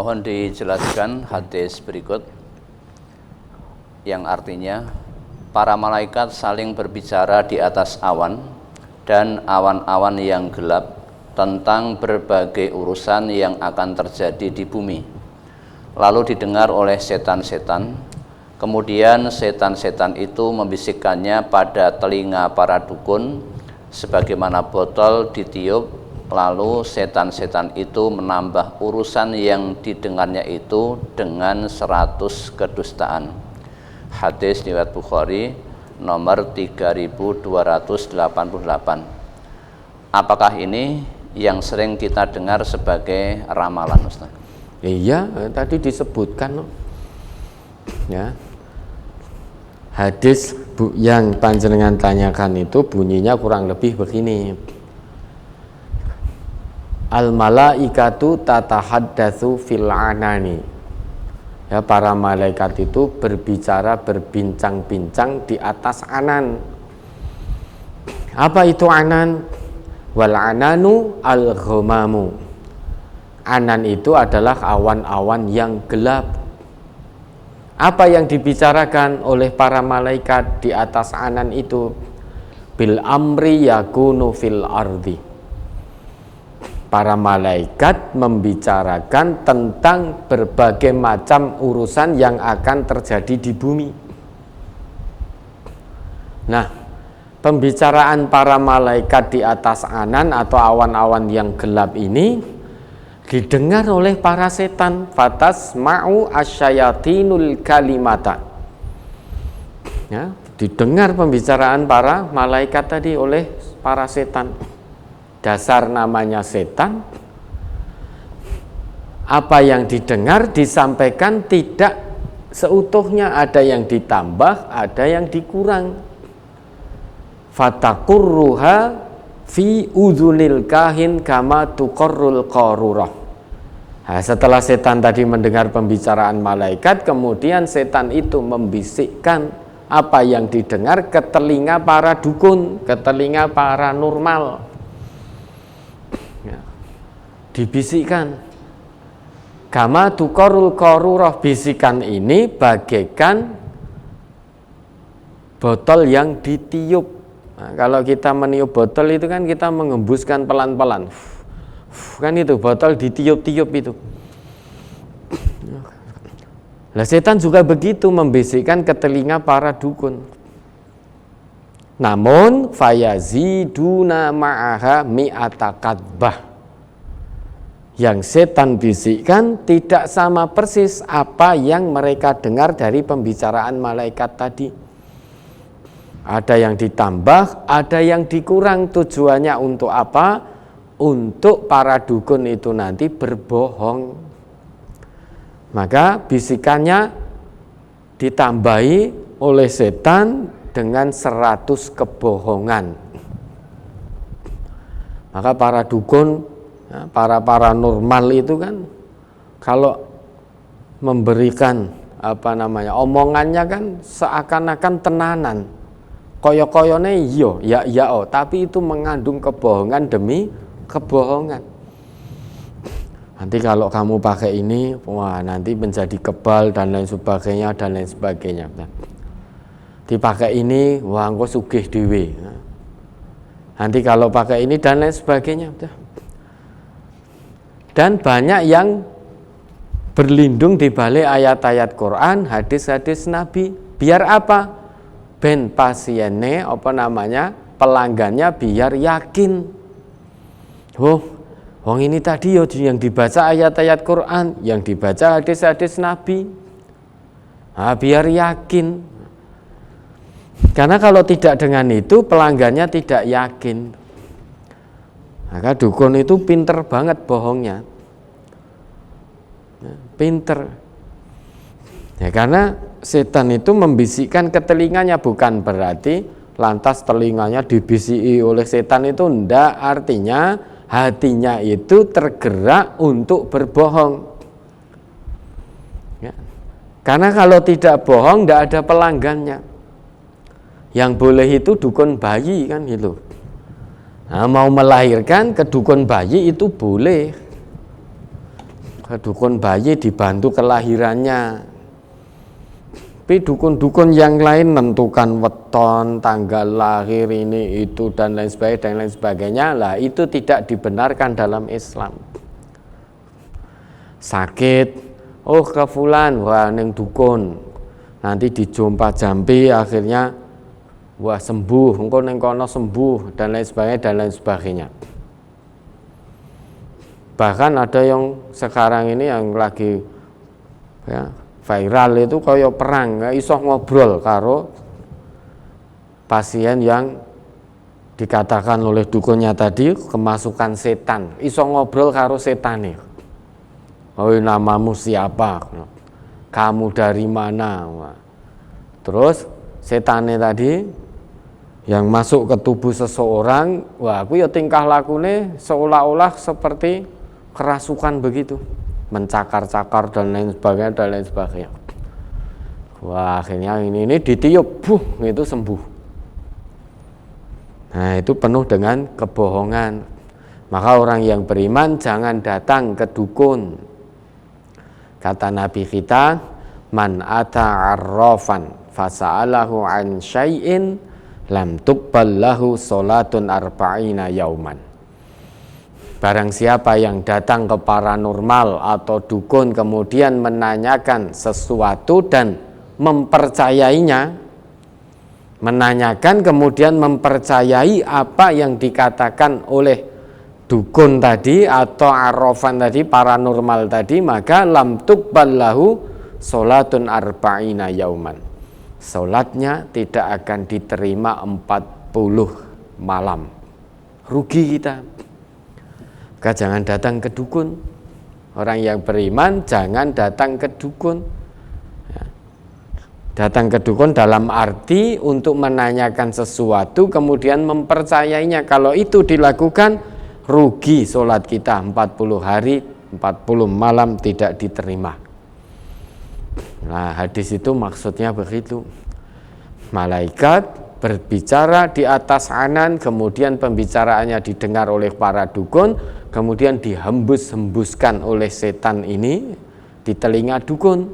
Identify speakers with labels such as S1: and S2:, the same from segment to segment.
S1: Mohon dijelaskan hadis berikut yang artinya para malaikat saling berbicara di atas awan dan awan-awan yang gelap tentang berbagai urusan yang akan terjadi di bumi. Lalu didengar oleh setan-setan. Kemudian setan-setan itu membisikkannya pada telinga para dukun sebagaimana botol ditiup. Lalu setan-setan itu menambah urusan yang didengarnya itu dengan 100 kedustaan. Hadis riwayat Bukhari nomor 3288. Apakah ini yang sering kita dengar sebagai ramalan, Ustaz?
S2: Iya, tadi disebutkan ya. Hadis yang panjenengan tanyakan itu bunyinya kurang lebih begini. Al-malaikatu tatahaddatsu fil anani. Ya, para malaikat itu berbicara, berbincang-bincang di atas anan. Apa itu anan? Wal ananu al-ghamamu. Anan itu adalah awan-awan yang gelap. Apa yang dibicarakan oleh para malaikat di atas anan itu? Bil amri yakunu fil ardi. Para malaikat membicarakan tentang berbagai macam urusan yang akan terjadi di bumi. Nah, pembicaraan para malaikat di atas anan atau awan-awan yang gelap ini didengar oleh para setan. Fatas ma'u asyayatinul kalimata. Ya, didengar pembicaraan para malaikat tadi oleh para setan. Dasar namanya setan, apa yang didengar disampaikan tidak seutuhnya, ada yang ditambah, ada yang dikurang. Fatakurruha fi udhunil kahin kama tuqarrul qarurah. Nah, setelah setan tadi mendengar pembicaraan malaikat, kemudian setan itu membisikkan apa yang didengar ke telinga para dukun, ke telinga para normal. Dibisikkan kama tuqarrul qarurah. Bisikan ini bagaikan botol yang ditiup. Nah, kalau kita meniup botol itu kan kita mengembuskan pelan-pelan. Kan itu botol ditiup-tiup itu. Lah setan juga begitu membisikkan ke telinga para dukun. Namun fayaziduna ma'aha mi'ata kadbah. Yang setan bisikkan tidak sama persis apa yang mereka dengar dari pembicaraan malaikat tadi. Ada yang ditambah, ada yang dikurang. Tujuannya untuk apa? Untuk para dukun itu nanti berbohong. Maka bisikannya ditambahi oleh setan dengan 100 kebohongan. Maka para dukun, para paranormal itu kan kalau memberikan omongannya kan seakan-akan tenanan, koyo-koyone ya tapi itu mengandung kebohongan demi kebohongan. Nanti kalau kamu pakai ini, wah nanti menjadi kebal dan lain sebagainya. Dipakai ini, wah engko sugih dhewe. Nanti kalau pakai ini dan lain sebagainya. Dan banyak yang berlindung di balik ayat-ayat Quran, hadis-hadis Nabi. Biar apa? Ben pasiennya pelanggannya biar yakin. Wong ini tadi yang dibaca ayat-ayat Quran, yang dibaca hadis-hadis Nabi. Nah, biar yakin. Karena kalau tidak dengan itu, pelanggannya tidak yakin. Maka dukun itu pinter banget bohongnya. Pinter. Ya, karena setan itu membisikkan ke telinganya, bukan berarti lantas telinganya dibisiki oleh setan itu enggak, artinya hatinya itu tergerak untuk berbohong. Ya. Karena kalau tidak bohong enggak ada pelanggannya. Yang boleh itu dukun bayi kan gitu. Nah, mau melahirkan ke dukun bayi itu boleh. dukun bayi dibantu kelahirannya. Tapi dukun-dukun yang lain menentukan weton, tanggal lahir, ini itu dan lain sebagainya, lah itu tidak dibenarkan dalam Islam. Sakit, oh ke fulan, wah ning dukun, nanti dijumpa jampi, akhirnya wah sembuh, engko ning kono sembuh dan lain sebagainya. Bahkan ada yang sekarang ini yang lagi ya, viral itu kaya perang, nggak iso ngobrol karo pasien yang dikatakan oleh dukunnya tadi kemasukan setan, iso ngobrol karo setan nih. Oh, namamu siapa? Kamu dari mana? Terus setannya tadi yang masuk ke tubuh seseorang, wah aku ya tingkah lakune seolah-olah seperti kerasukan begitu, mencakar-cakar dan lain sebagainya. Wah akhirnya ini ditiup, itu sembuh. Nah itu penuh dengan kebohongan. Maka orang yang beriman jangan datang ke dukun. Kata Nabi kita, man ata arrafan fasa'alahu an syai'in lam tuqbal lahu salatun arba'ina yauman. Barang siapa yang datang ke paranormal atau dukun kemudian menanyakan sesuatu dan mempercayainya, menanyakan kemudian mempercayai apa yang dikatakan oleh dukun tadi atau arrafan tadi, paranormal tadi, maka lam tuqbal lahu salatun arba'ina yauman. Salatnya tidak akan diterima 40 malam. Rugi kita. Maka jangan datang ke dukun. Orang yang beriman jangan datang ke dukun. Datang ke dukun dalam arti untuk menanyakan sesuatu kemudian mempercayainya. Kalau itu dilakukan, rugi sholat kita 40 hari 40 malam tidak diterima. Nah hadis itu maksudnya begitu. Malaikat berbicara di atas anan, kemudian pembicaraannya didengar oleh para dukun, kemudian dihembus-hembuskan oleh setan ini di telinga dukun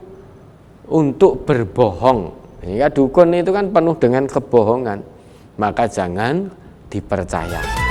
S2: untuk berbohong. Ya, dukun itu kan penuh dengan kebohongan, maka jangan dipercaya.